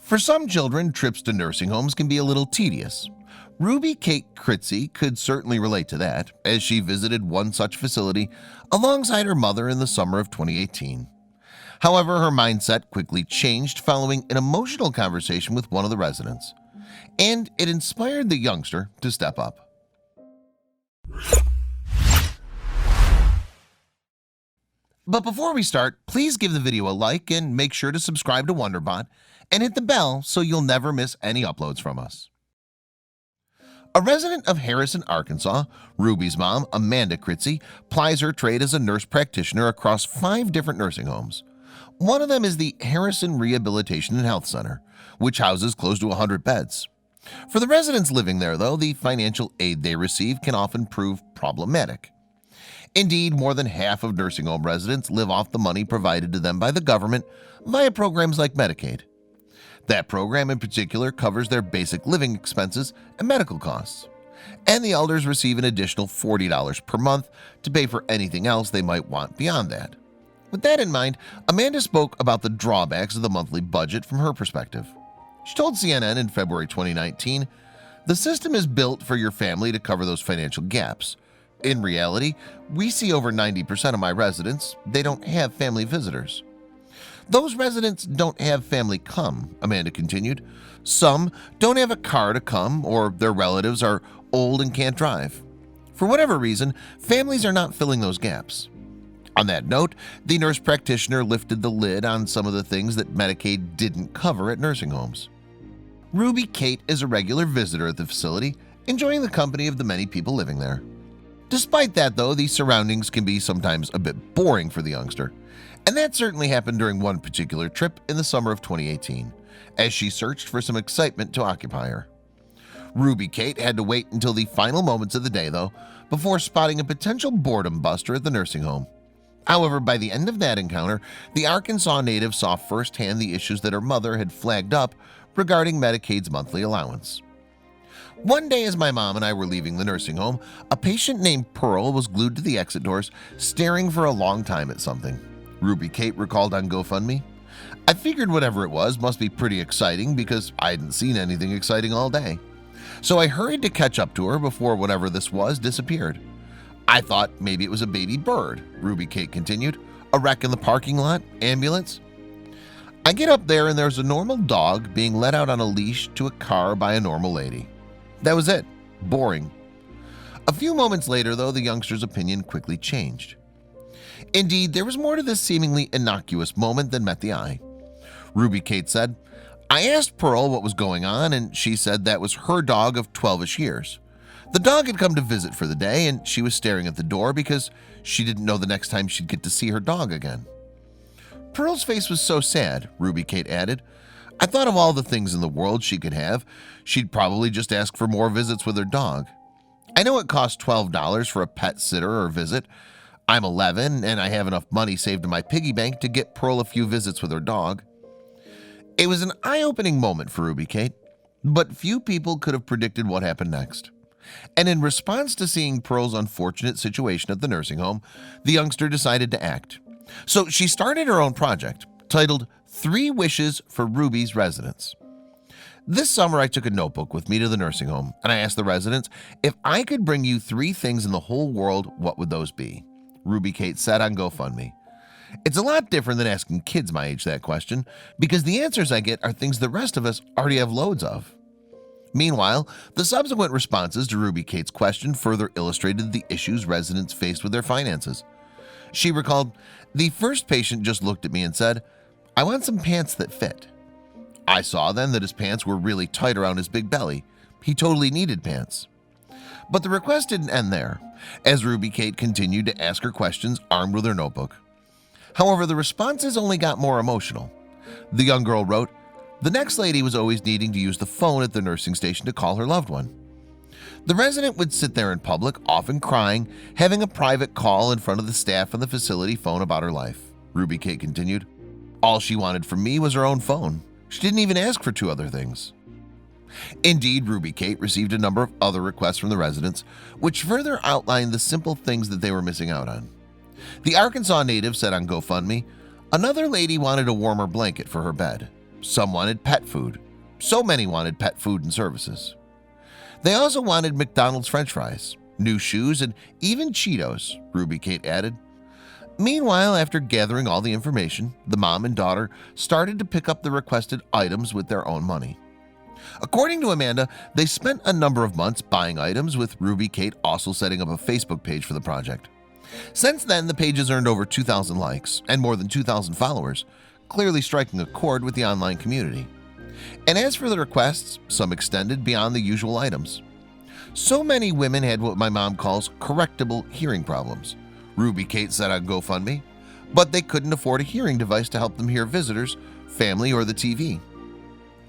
For some children, trips to nursing homes can be a little tedious. Kate Chitsey could certainly relate to that, as she visited one such facility alongside her mother in the summer of 2018. However, her mindset quickly changed following an emotional conversation with one of the residents, and it inspired the youngster to step up. But before we start, please give the video a like and make sure to subscribe to WonderBot and hit the bell so you'll never miss any uploads from us. A resident of Harrison, Arkansas, Ruby's mom, Amanda Chitsey, plies her trade as a nurse practitioner across 5 different nursing homes. One of them is the Harrison Rehabilitation and Health Center, which houses close to 100 beds. For the residents living there, though, the financial aid they receive can often prove problematic. Indeed, more than half of nursing home residents live off the money provided to them by the government via programs like Medicaid. That program in particular covers their basic living expenses and medical costs, and the elders receive an additional $40 per month to pay for anything else they might want beyond that. With that in mind, Amanda spoke about the drawbacks of the monthly budget from her perspective. She told CNN in February 2019, "The system is built for your family to cover those financial gaps. In reality, we see over 90% of my residents, they don't have family visitors." "Those residents don't have family come," Amanda continued. "Some don't have a car to come, or their relatives are old and can't drive. For whatever reason, families are not filling those gaps." On that note, the nurse practitioner lifted the lid on some of the things that Medicaid didn't cover at nursing homes. Kate is a regular visitor at the facility, enjoying the company of the many people living there. Despite that, though, the surroundings can be sometimes a bit boring for the youngster, and that certainly happened during one particular trip in the summer of 2018, as she searched for some excitement to occupy her. Kate had to wait until the final moments of the day, though, before spotting a potential boredom buster at the nursing home. However, by the end of that encounter, the Arkansas native saw firsthand the issues that her mother had flagged up regarding Medicaid's monthly allowance. "One day as my mom and I were leaving the nursing home, a patient named Pearl was glued to the exit doors, staring for a long time at something," Kate recalled on Gofundme. "I figured whatever it was must be pretty exciting because I hadn't seen anything exciting all day. So I hurried to catch up to her before whatever this was disappeared. I thought maybe it was a baby bird," Kate continued. "A wreck in the parking lot? Ambulance? I get up there and there's a normal dog being let out on a leash to a car by a normal lady. That was it. Boring." A few moments later, though, the youngster's opinion quickly changed. Indeed, there was more to this seemingly innocuous moment than met the eye. Kate said, "I asked Pearl what was going on, and she said that was her dog of 12-ish years. The dog had come to visit for the day, and she was staring at the door because she didn't know the next time she'd get to see her dog again." "Pearl's face was so sad," Kate added. "I thought of all the things in the world she could have. She'd probably just ask for more visits with her dog. I know it costs $12 for a pet sitter or visit. I'm 11 and I have enough money saved in my piggy bank to get Pearl a few visits with her dog." It was an eye-opening moment for Kate, but few people could have predicted what happened next. And in response to seeing Pearl's unfortunate situation at the nursing home, the youngster decided to act. So she started her own project titled 3 Wishes for Ruby's Residents. This summer, I took a notebook with me to the nursing home, and I asked the residents, "If I could bring you 3 things in the whole world, what would those be?" Kate said on Gofundme. It's a lot different than asking kids my age that question, because the answers I get are things the rest of us already have loads of. Meanwhile, the subsequent responses to Kate's question further illustrated the issues residents faced with their finances. She recalled, "The first patient just looked at me and said, 'I want some pants that fit.' I saw then that his pants were really tight around his big belly. He totally needed pants." But the request didn't end there, as Kate continued to ask her questions armed with her notebook. However, the responses only got more emotional. The young girl wrote, "The next lady was always needing to use the phone at the nursing station to call her loved one. The resident would sit there in public, often crying, having a private call in front of the staff on the facility phone about her life." Kate continued, "All she wanted from me was her own phone. She didn't even ask for 2 other things." Indeed, Kate received a number of other requests from the residents, which further outlined the simple things that they were missing out on. The Arkansas native said on Gofundme, "Another lady wanted a warmer blanket for her bed. Some wanted pet food. So many wanted pet food and services. They also wanted McDonald's French fries, new shoes, and even Cheetos, Ruby Kate added. Meanwhile, after gathering all the information, the mom and daughter started to pick up the requested items with their own money. According to Amanda, they spent a number of months buying items, with Ruby Kate also setting up a Facebook page for the project. Since then, the page has earned over 2,000 likes and more than 2,000 followers, clearly striking a chord with the online community. And as for the requests, some extended beyond the usual items. So many women had what my mom calls correctable hearing problems, Ruby Kate said on Gofundme, but they couldn't afford a hearing device to help them hear visitors, family, or the TV.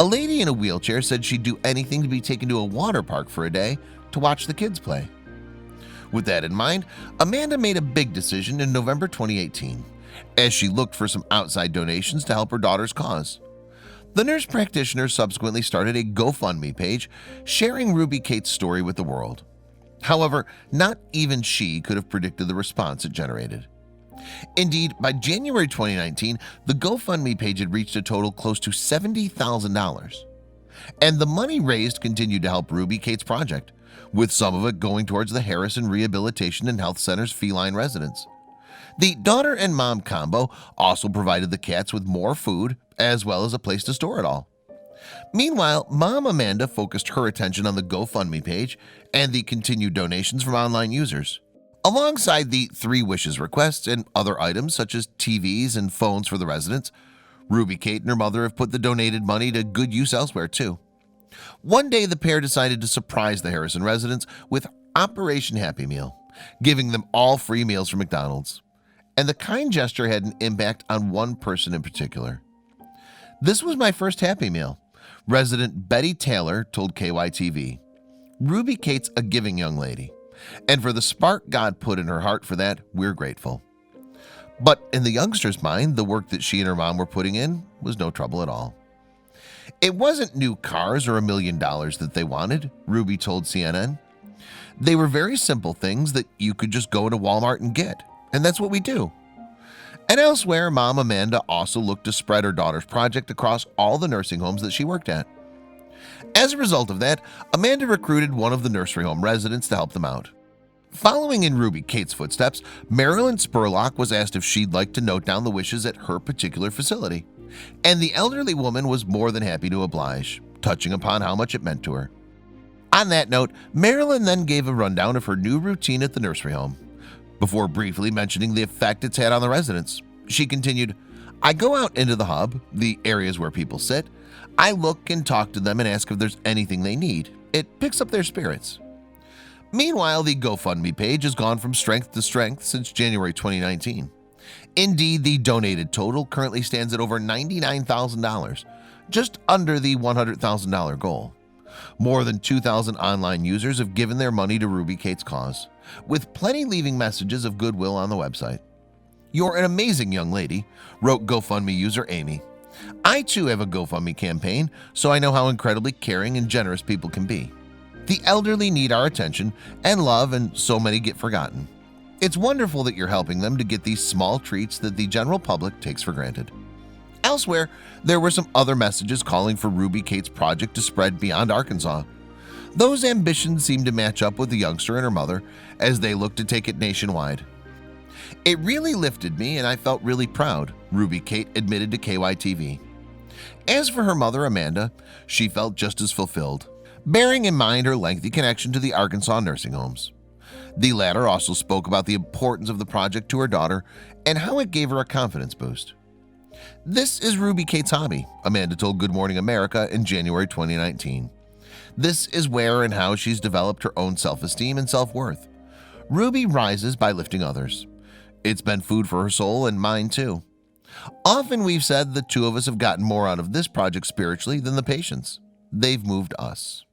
A lady in a wheelchair said she'd do anything to be taken to a water park for a day to watch the kids play. With that in mind, Amanda made a big decision in November 2018 as she looked for some outside donations to help her daughter's cause. The nurse practitioner subsequently started a GoFundMe page sharing Ruby Kate's story with the world. However, not even she could have predicted the response it generated. Indeed, by January 2019, the GoFundMe page had reached a total close to $70,000. And the money raised continued to help Ruby Kate's project, with some of it going towards the Harrison Rehabilitation and Health Center's feline residents. The daughter and mom combo also provided the cats with more food as well as a place to store it all. Meanwhile, Mom Amanda focused her attention on the GoFundMe page and the continued donations from online users. Alongside the 3 wishes requests and other items such as TVs and phones for the residents, Ruby Kate and her mother have put the donated money to good use elsewhere too. One day the pair decided to surprise the Harrison residents with Operation Happy Meal, giving them all free meals from McDonald's. And the kind gesture had an impact on one person in particular. "This was my first Happy Meal," resident Betty Taylor told KYTV. Ruby Kate's a giving young lady, and for the spark God put in her heart for that, we're grateful. But in the youngster's mind, the work that she and her mom were putting in was no trouble at all. It wasn't new cars or $1 million that they wanted, Ruby told CNN. They were very simple things that you could just go to Walmart and get, and that's what we do. And elsewhere, Mom Amanda also looked to spread her daughter's project across all the nursing homes that she worked at. As a result of that, Amanda recruited one of the nursery home residents to help them out. Following in Ruby Kate's footsteps, Marilyn Spurlock was asked if she'd like to note down the wishes at her particular facility, and the elderly woman was more than happy to oblige, touching upon how much it meant to her. On that note, Marilyn then gave a rundown of her new routine at the nursery home. Before briefly mentioning the effect it's had on the residents, she continued, "I go out into the hub, the areas where people sit. I look and talk to them and ask if there's anything they need. It picks up their spirits." Meanwhile, the GoFundMe page has gone from strength to strength since January 2019. Indeed, the donated total currently stands at over $99,000, just under the $100,000 goal. More than 2,000 online users have given their money to Ruby Kate's cause, with plenty leaving messages of goodwill on the website. "You're an amazing young lady," wrote GoFundMe user Amy. "I too have a GoFundMe campaign, so I know how incredibly caring and generous people can be. The elderly need our attention and love, and so many get forgotten. It's wonderful that you're helping them to get these small treats that the general public takes for granted." Elsewhere, there were some other messages calling for Ruby Kate's project to spread beyond Arkansas. Those ambitions seemed to match up with the youngster and her mother as they looked to take it nationwide. "It really lifted me and I felt really proud," Ruby Kate admitted to KYTV. As for her mother Amanda, she felt just as fulfilled, bearing in mind her lengthy connection to the Arkansas nursing homes. The latter also spoke about the importance of the project to her daughter and how it gave her a confidence boost. "This is Ruby Kate's hobby," Amanda told Good Morning America in January 2019. "This is where and how she's developed her own self-esteem and self-worth. Ruby rises by lifting others. It's been food for her soul and mine too. Often we've said the two of us have gotten more out of this project spiritually than the patients. They've moved us."